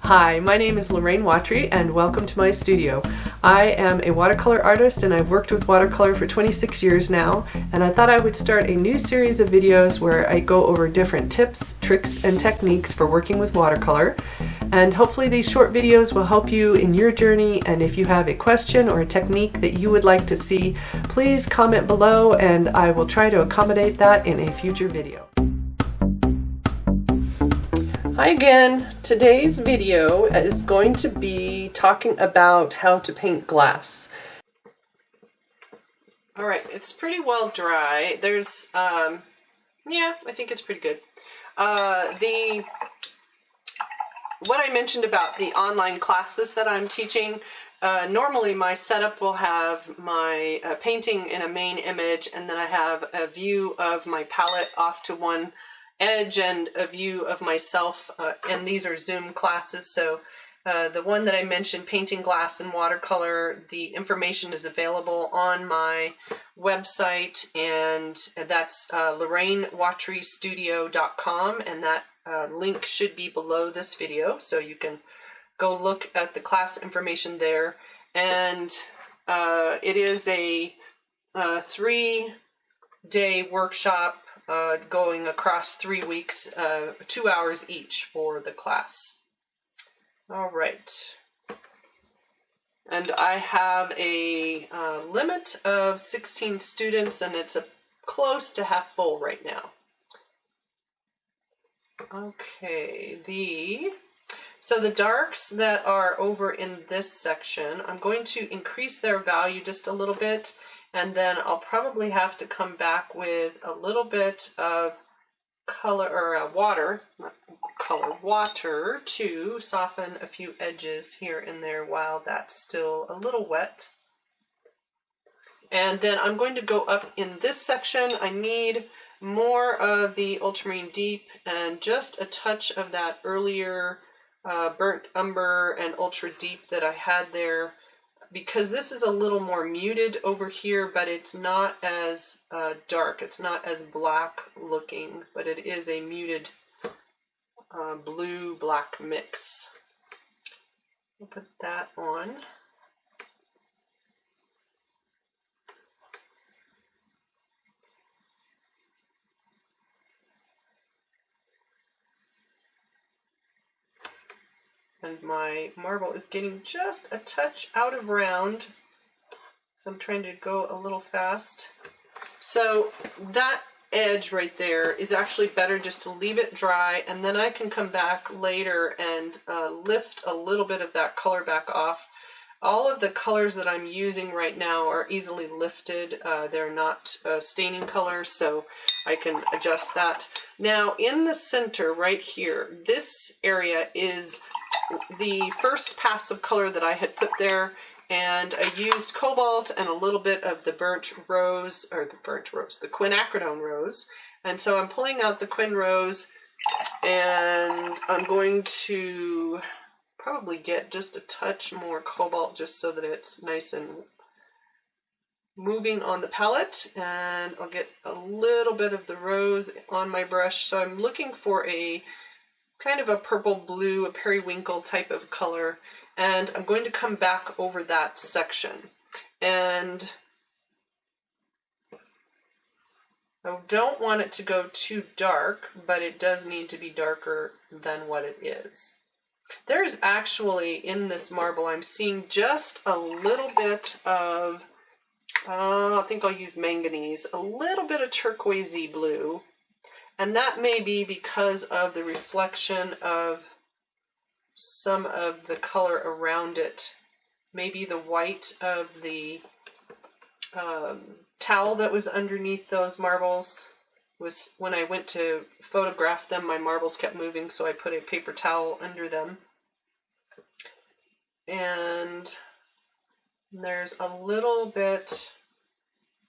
Hi, my name is Lorraine Watry and welcome to my studio. I am a watercolor artist and I've worked with watercolor for 26 years now, and I thought I would start a new series of videos where I go over different tips, tricks, and techniques for working with watercolor. And hopefully these short videos will help you in your journey, and if you have a question or a technique that you would like to see, please comment below and I will try to accommodate that in a future video. Hi again. Today's video is going to be talking about how to paint glass. Alright, it's pretty well dry. There's, yeah, I think it's pretty good. What I mentioned about the online classes that I'm teaching, normally my setup will have my painting in a main image, and then I have a view of my palette off to one edge and a view of myself, and these are Zoom classes. So the one that I mentioned, painting glass in watercolor, the information is available on my website, and that's LorraineWatryStudio.com, and that link should be below this video, so you can go look at the class information there. And it is a 3-day workshop going across 3 weeks, 2 hours each for the class. All right. And I have a limit of 16 students, and it's close to half full right now. Okay, so the darks that are over in this section, I'm going to increase their value just a little bit, and then I'll probably have to come back with a little bit of color, or water to soften a few edges here and there while that's still a little wet. And then I'm going to go up in this section. I need more of the ultramarine deep and just a touch of that earlier burnt umber and ultra deep that I had there, because this is a little more muted over here, but it's not as dark. It's not as black looking, but it is a muted blue-black mix. I'll put that on. And my marble is getting just a touch out of round, so I'm trying to go a little fast. So that edge right there is actually better just to leave it dry, and then I can come back later and lift a little bit of that color back off. All of the colors that I'm using right now are easily lifted. They're not staining colors, so I can adjust that. Now in the center right here, this area is the first pass of color that I had put there, and I used cobalt and a little bit of the burnt rose, or the quinacridone rose. And so I'm pulling out the quin rose, and I'm going to probably get just a touch more cobalt just so that it's nice and moving on the palette, and I'll get a little bit of the rose on my brush. So I'm looking for a kind of a purple blue, a periwinkle type of color, and I'm going to come back over that section. And I don't want it to go too dark, but it does need to be darker than what it is. There's actually, in this marble, I'm seeing just a little bit of, I think I'll use manganese, a little bit of turquoisey blue. And that may be because of the reflection of some of the color around it. Maybe the white of the towel that was underneath those marbles was, when I went to photograph them, my marbles kept moving, so I put a paper towel under them. And there's a little bit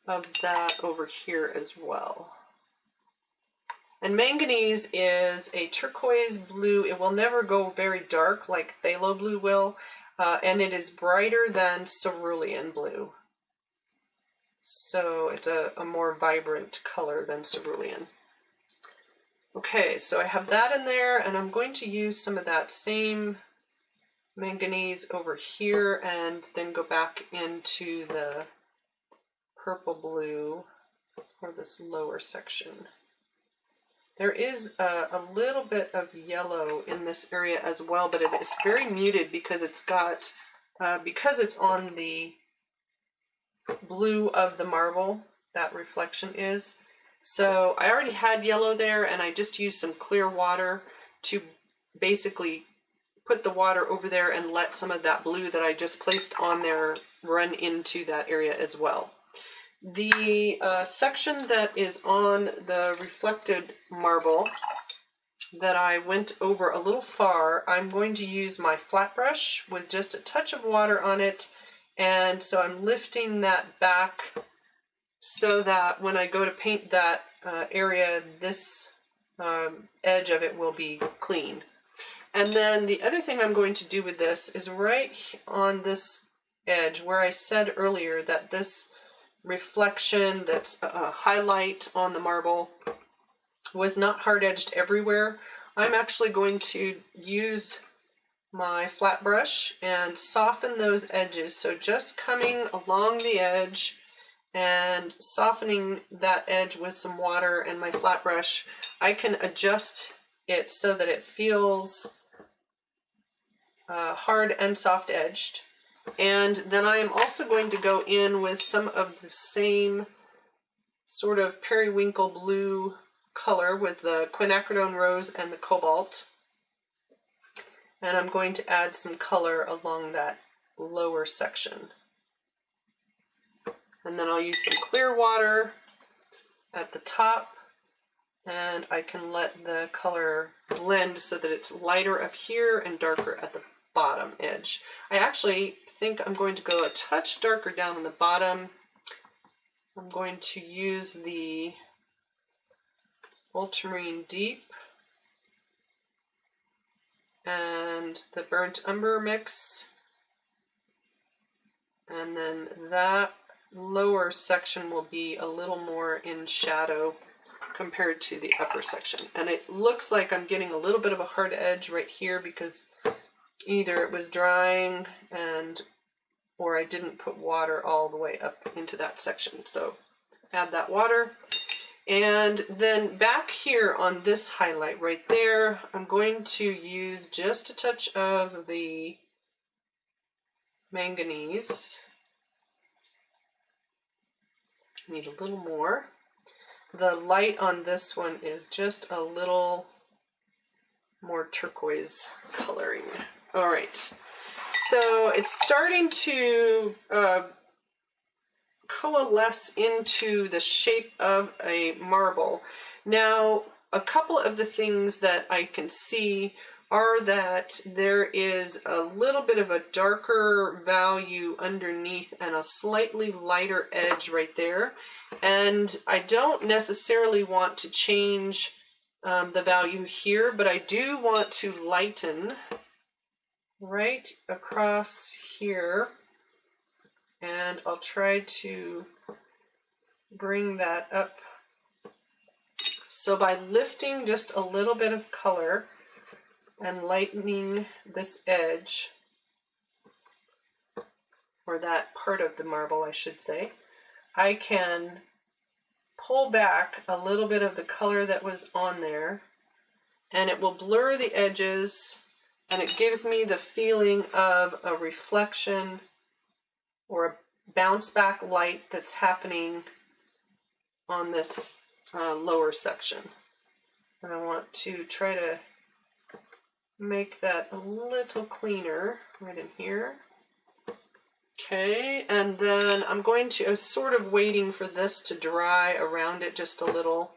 of that over here as well. And manganese is a turquoise blue. It will never go very dark like phthalo blue will, and it is brighter than cerulean blue. So it's a more vibrant color than cerulean. Okay, so I have that in there, and I'm going to use some of that same manganese over here and then go back into the purple blue for this lower section. There is a little bit of yellow in this area as well, but it is very muted because it's got, because it's on the blue of the marble, that reflection is. So I already had yellow there and I just used some clear water to basically put the water over there and let some of that blue that I just placed on there run into that area as well. The section that is on the reflected marble that I went over a little far, I'm going to use my flat brush with just a touch of water on it, and so I'm lifting that back so that when I go to paint that area, this edge of it will be clean. And then the other thing I'm going to do with this is right on this edge where I said earlier that this reflection, that's a highlight on the marble, was not hard-edged everywhere. I'm actually going to use my flat brush and soften those edges. So just coming along the edge and softening that edge with some water and my flat brush, I can adjust it so that it feels hard and soft edged. And then I am also going to go in with some of the same sort of periwinkle blue color with the quinacridone rose and the cobalt. And I'm going to add some color along that lower section. And then I'll use some clear water at the top, and I can let the color blend so that it's lighter up here and darker at the bottom edge. I actually think I'm going to go a touch darker down on the bottom. I'm going to use the Ultramarine Deep and the Burnt Umber mix, and then that lower section will be a little more in shadow compared to the upper section. And it looks like I'm getting a little bit of a hard edge right here because either it was drying or I didn't put water all the way up into that section. So add that water. And then back here on this highlight right there, I'm going to use just a touch of the manganese. Need a little more. The light on this one is just a little more turquoise coloring. All right, so it's starting to coalesce into the shape of a marble. Now, a couple of the things that I can see are that there is a little bit of a darker value underneath and a slightly lighter edge right there. And I don't necessarily want to change the value here, but I do want to lighten right across here. And I'll try to bring that up. So by lifting just a little bit of color and lightening this edge, or that part of the marble, I should say, I can pull back a little bit of the color that was on there, and it will blur the edges, and it gives me the feeling of a reflection or a bounce back light that's happening on this lower section. And I want to try to make that a little cleaner right in here. Okay, and then I'm going to, sort of waiting for this to dry around it just a little.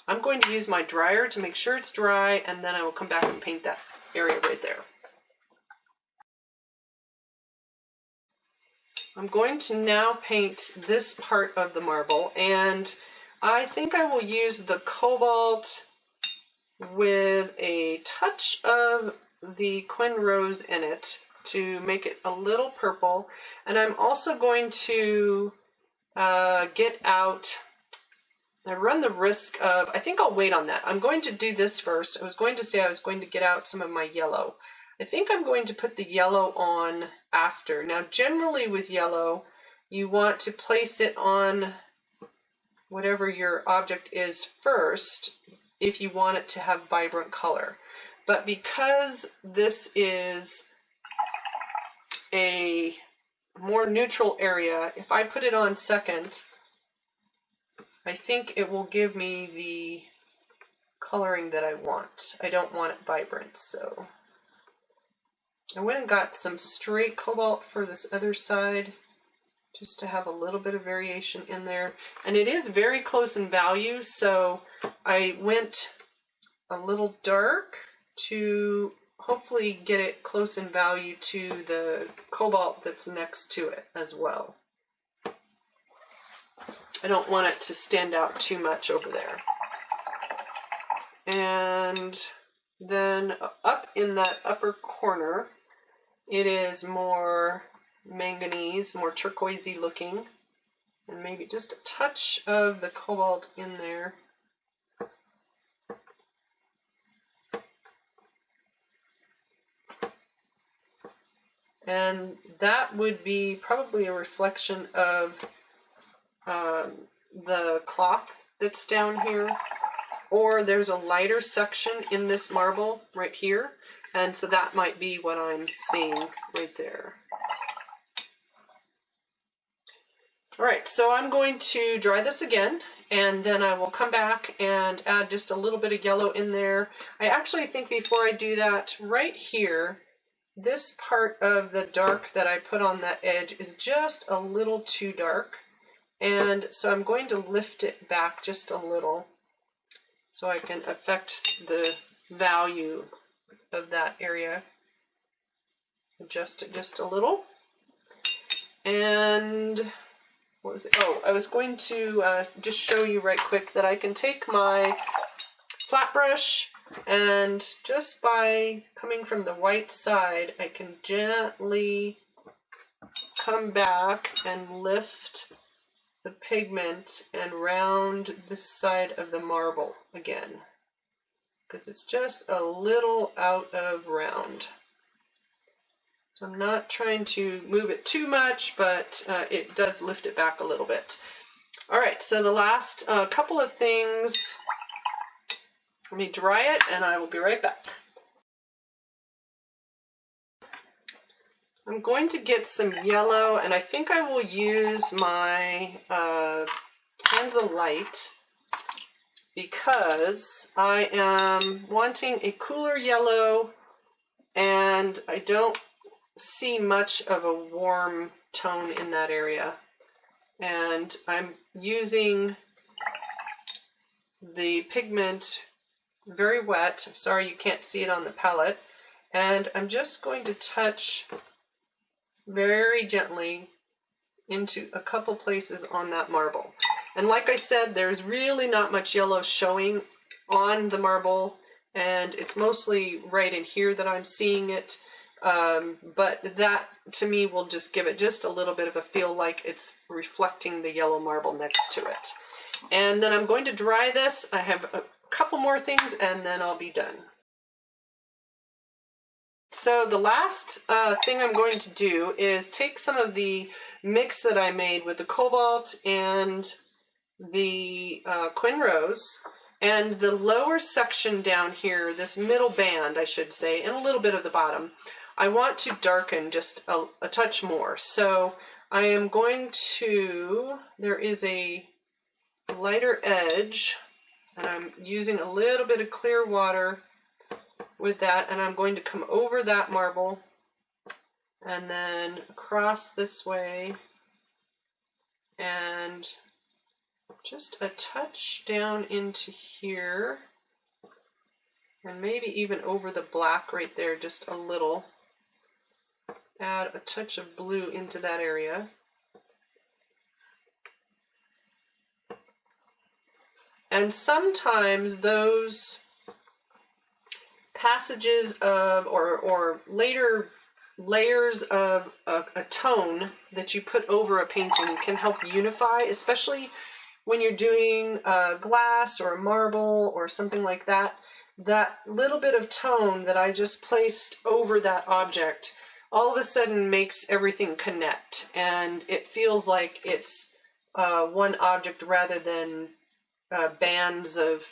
I'm going to use my dryer to make sure it's dry, and then I will come back and paint that area right there. I'm going to now paint this part of the marble, and I think I will use the cobalt with a touch of the Quin Rose in it to make it a little purple. And I'm also going to get out, I run the risk of, I think I'll wait on that. I'm going to do this first. I was going to say I was going to get out some of my yellow. I think I'm going to put the yellow on after. Now, generally with yellow, you want to place it on whatever your object is first if you want it to have vibrant color. But because this is a more neutral area, if I put it on second, I think it will give me the coloring that I want. I don't want it vibrant, so I went and got some straight cobalt for this other side just to have a little bit of variation in there. And it is very close in value, so I went a little dark to hopefully get it close in value to the cobalt that's next to it as well. I don't want it to stand out too much over there. And then up in that upper corner, it is more manganese, more turquoisey looking, and maybe just a touch of the cobalt in there. And that would be probably a reflection of the cloth that's down here, or there's a lighter section in this marble right here, and so that might be what I'm seeing right there. All right, so I'm going to dry this again, and then I will come back and add just a little bit of yellow in there. I actually think before I do that, right here, this part of the dark that I put on that edge is just a little too dark. And so I'm going to lift it back just a little so I can affect the value of that area. Adjust it just a little. And what was it? Oh, I was going to just show you right quick that I can take my flat brush, and just by coming from the white side, I can gently come back and lift the pigment and round this side of the marble again, because it's just a little out of round. So I'm not trying to move it too much, but it does lift it back a little bit. All right, so the last couple of things, let me dry it and I will be right back. I'm going to get some yellow, and I think I will use my Hansa Light because I am wanting a cooler yellow, and I don't see much of a warm tone in that area. And I'm using the pigment very wet. I'm sorry you can't see it on the palette. And I'm just going to touch very gently into a couple places on that marble. And like I said, there's really not much yellow showing on the marble, and it's mostly right in here that I'm seeing it. But that to me will just give it just a little bit of a feel like it's reflecting the yellow marble next to it. And then I'm going to dry this. I have a couple more things and then I'll be done. So the last thing I'm going to do is take some of the mix that I made with the cobalt and the Quin Rose, and the lower section down here, this middle band I should say, and a little bit of the bottom, I want to darken just a touch more. So I am going to, there is a lighter edge, and I'm using a little bit of clear water with that, and I'm going to come over that marble and then across this way and just a touch down into here, and maybe even over the black right there just a little. Add a touch of blue into that area. And sometimes those passages of or later layers of a tone that you put over a painting can help unify, especially when you're doing glass or marble or something like that. that little bit of tone that I just placed over that object all of a sudden makes everything connect, and it feels like it's one object rather than bands of,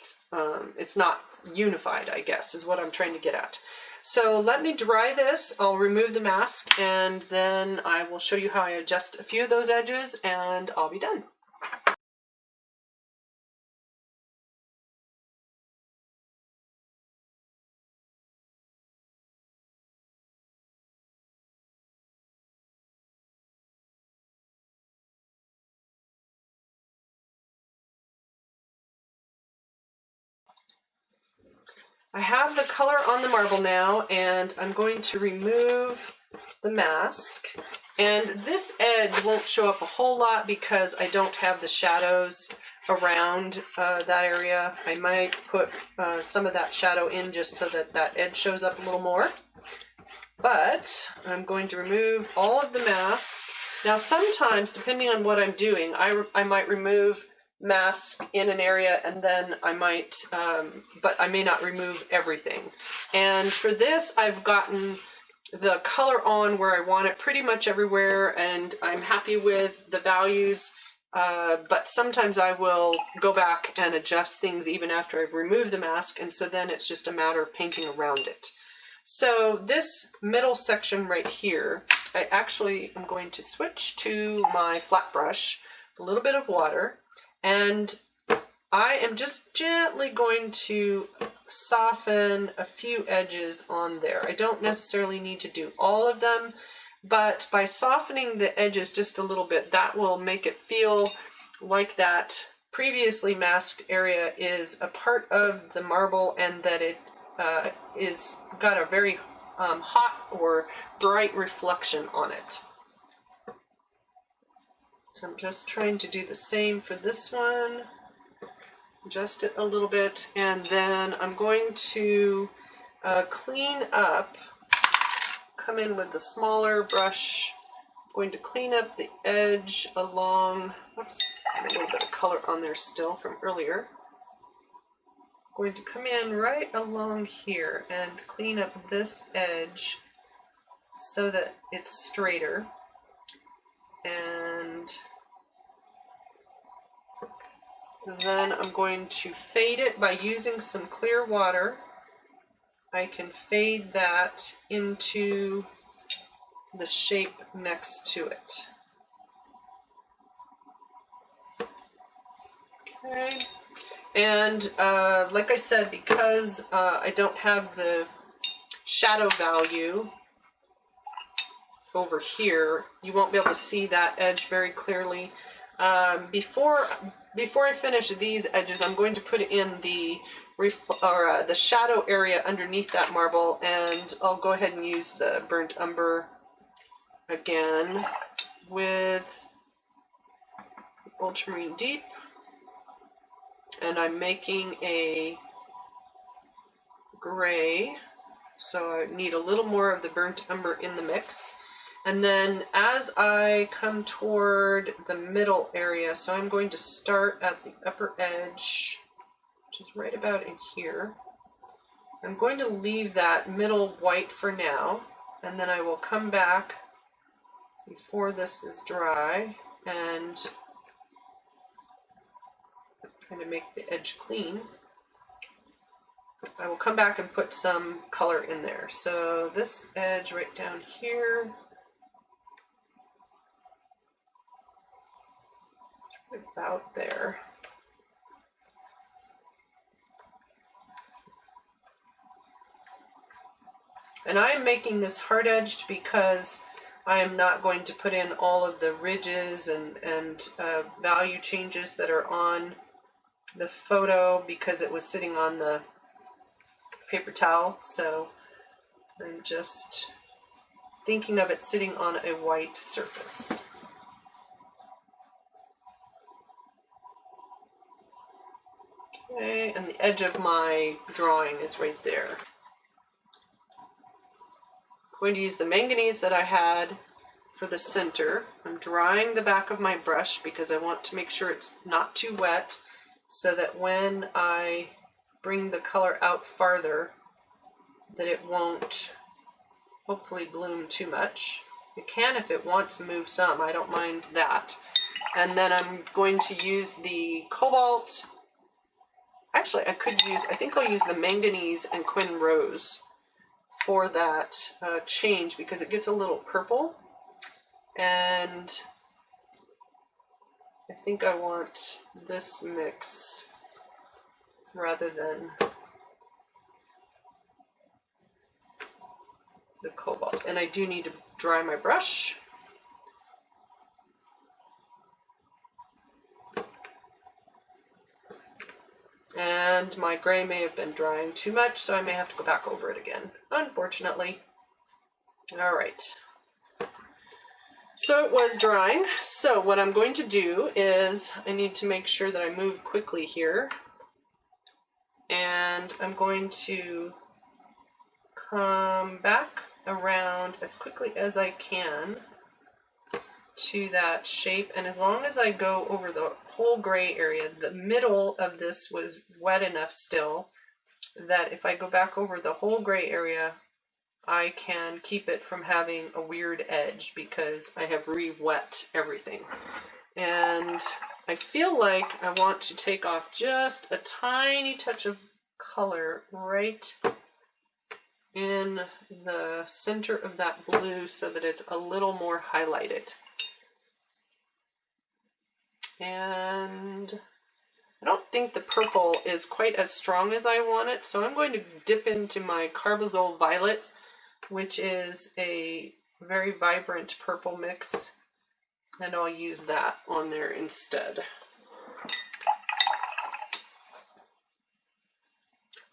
it's not unified, I guess, is what I'm trying to get at. So let me dry this, I'll remove the mask, and then I will show you how I adjust a few of those edges, and I'll be done. I have the color on the marble now, and I'm going to remove the mask. And this edge won't show up a whole lot because I don't have the shadows around that area. I might put some of that shadow in just so that that edge shows up a little more. But I'm going to remove all of the mask. Now sometimes, depending on what I'm doing, I might remove mask in an area, and then I might, but I may not remove everything. And for this, I've gotten the color on where I want it pretty much everywhere, and I'm happy with the values, but sometimes I will go back and adjust things even after I've removed the mask, and so then it's just a matter of painting around it. So this middle section right here, I actually am going to switch to my flat brush, a little bit of water, and I am just gently going to soften a few edges on there. I don't necessarily need to do all of them, but by softening the edges just a little bit, that will make it feel like that previously masked area is a part of the marble, and that it is got a very hot or bright reflection on it. So I'm just trying to do the same for this one. Adjust it a little bit, and then I'm going to clean up, come in with the smaller brush. I'm going to clean up the edge along, oops, a little bit of color on there still from earlier. I'm going to come in right along here and clean up this edge so that it's straighter. And then I'm going to fade it by using some clear water. I can fade that into the shape next to it. Okay, and like I said, because I don't have the shadow value over here, you won't be able to see that edge very clearly. Before I finish these edges, I'm going to put in the shadow area underneath that marble, and I'll go ahead and use the burnt umber again with ultramarine deep, and I'm making a gray, so I need a little more of the burnt umber in the mix. And then as I come toward the middle area, so I'm going to start at the upper edge, which is right about in here. I'm going to leave that middle white for now, and then I will come back before this is dry and kind of make the edge clean. I will come back and put some color in there. So this edge right down here, about there. And I'm making this hard edged because I am not going to put in all of the ridges and value changes that are on the photo because it was sitting on the paper towel. So I'm just thinking of it sitting on a white surface. Okay, and the edge of my drawing is right there. I'm going to use the manganese that I had for the center. I'm drying the back of my brush because I want to make sure it's not too wet, so that when I bring the color out farther, that it won't hopefully bloom too much. It can, if it wants, move some. I don't mind that. And then I'm going to use the cobalt. Actually, I think I'll use the manganese and Quin Rose for that change, because it gets a little purple. And I think I want this mix rather than the cobalt. And I do need to dry my brush. And my gray may have been drying too much, so I may have to go back over it again, unfortunately. All right. So it was drying. So what I'm going to do is I need to make sure that I move quickly here. And I'm going to come back around as quickly as I can to that shape. And as long as I go over the whole gray area, the middle of this was wet enough still that if I go back over the whole gray area, I can keep it from having a weird edge because I have re-wet everything. And I feel like I want to take off just a tiny touch of color right in the center of that blue so that it's a little more highlighted. And I don't think the purple is quite as strong as I want it, so I'm going to dip into my Carbazole Violet, which is a very vibrant purple mix, and I'll use that on there instead.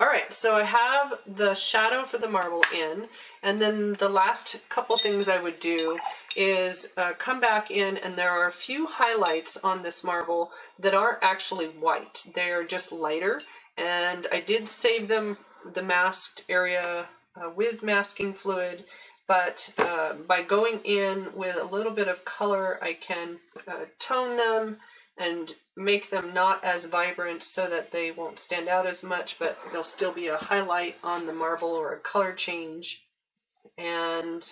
All right, so I have the shadow for the marble in, and then the last couple things I would do is come back in, and there are a few highlights on this marble that aren't actually white. They are just lighter, and I did save them, the masked area, with masking fluid, but by going in with a little bit of color, I can tone them and make them not as vibrant so that they won't stand out as much, but there'll still be a highlight on the marble or a color change. And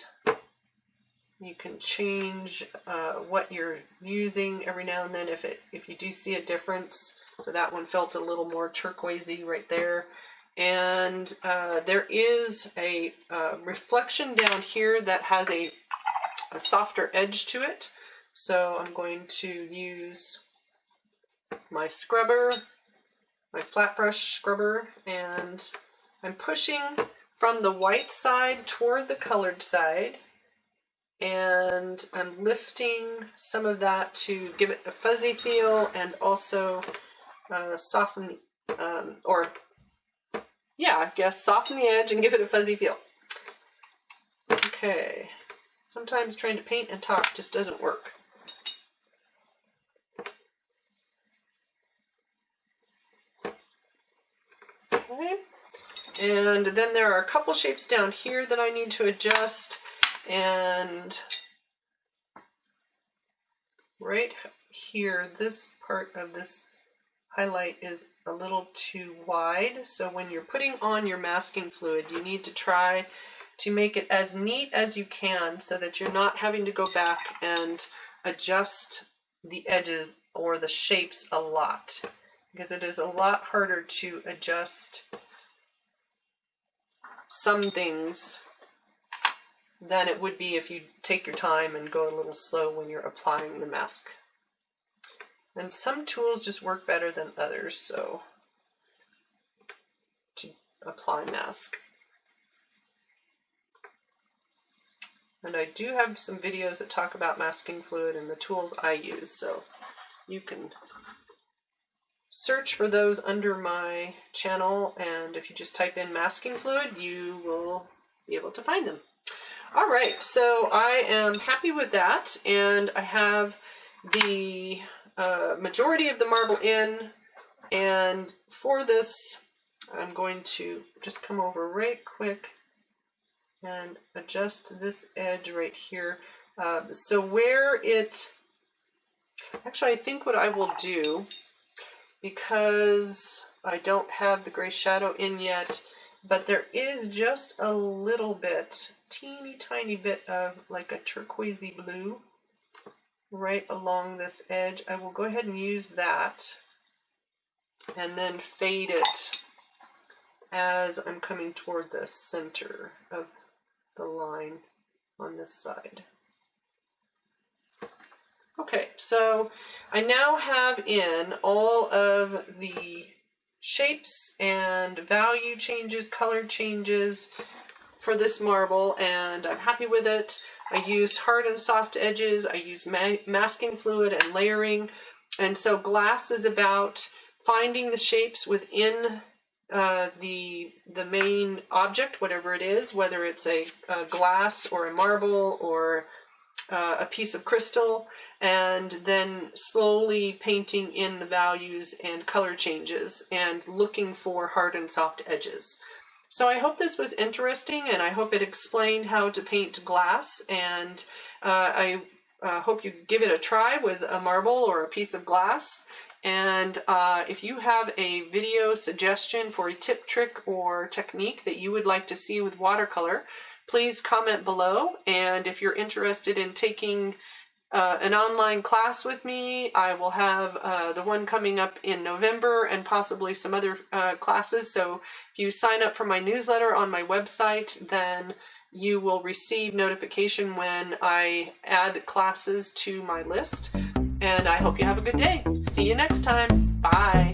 you can change what you're using every now and then if you do see a difference. So that one felt a little more turquoisey right there. And there is a reflection down here that has a softer edge to it. So I'm going to use my scrubber, my flat brush scrubber, and I'm pushing from the white side toward the colored side, and I'm lifting some of that to give it a fuzzy feel and also soften soften the edge and give it a fuzzy feel. Okay, sometimes trying to paint and talk just doesn't work. Okay, and then there are a couple shapes down here that I need to adjust, and right here, this part of this highlight is a little too wide, so when you're putting on your masking fluid, you need to try to make it as neat as you can so that you're not having to go back and adjust the edges or the shapes a lot, because it is a lot harder to adjust some things than it would be if you take your time and go a little slow when you're applying the mask. And some tools just work better than others, so to apply mask. And I do have some videos that talk about masking fluid and the tools I use, so you can search for those under my channel, and if you just type in masking fluid, you will be able to find them. All right, so I am happy with that, and I have the majority of the marble in, and for this I'm going to just come over right quick and adjust this edge right here. So where it, actually I think what I will do, because I don't have the gray shadow in yet, but there is just a little bit, teeny tiny bit of like a turquoisey blue right along this edge. I will go ahead and use that and then fade it as I'm coming toward the center of the line on this side. Okay, so I now have in all of the shapes and value changes, color changes for this marble, and I'm happy with it. I use hard and soft edges, I use masking fluid and layering, and so glass is about finding the shapes within the main object, whatever it is, whether it's a glass or a marble or a piece of crystal, and then slowly painting in the values and color changes and looking for hard and soft edges. So I hope this was interesting, and I hope it explained how to paint glass, and I hope you give it a try with a marble or a piece of glass. And if you have a video suggestion for a tip, trick, or technique that you would like to see with watercolor, please comment below. And if you're interested in taking an online class with me, I will have the one coming up in November and possibly some other classes. So if you sign up for my newsletter on my website, then you will receive notification when I add classes to my list. And I hope you have a good day. See you next time. Bye.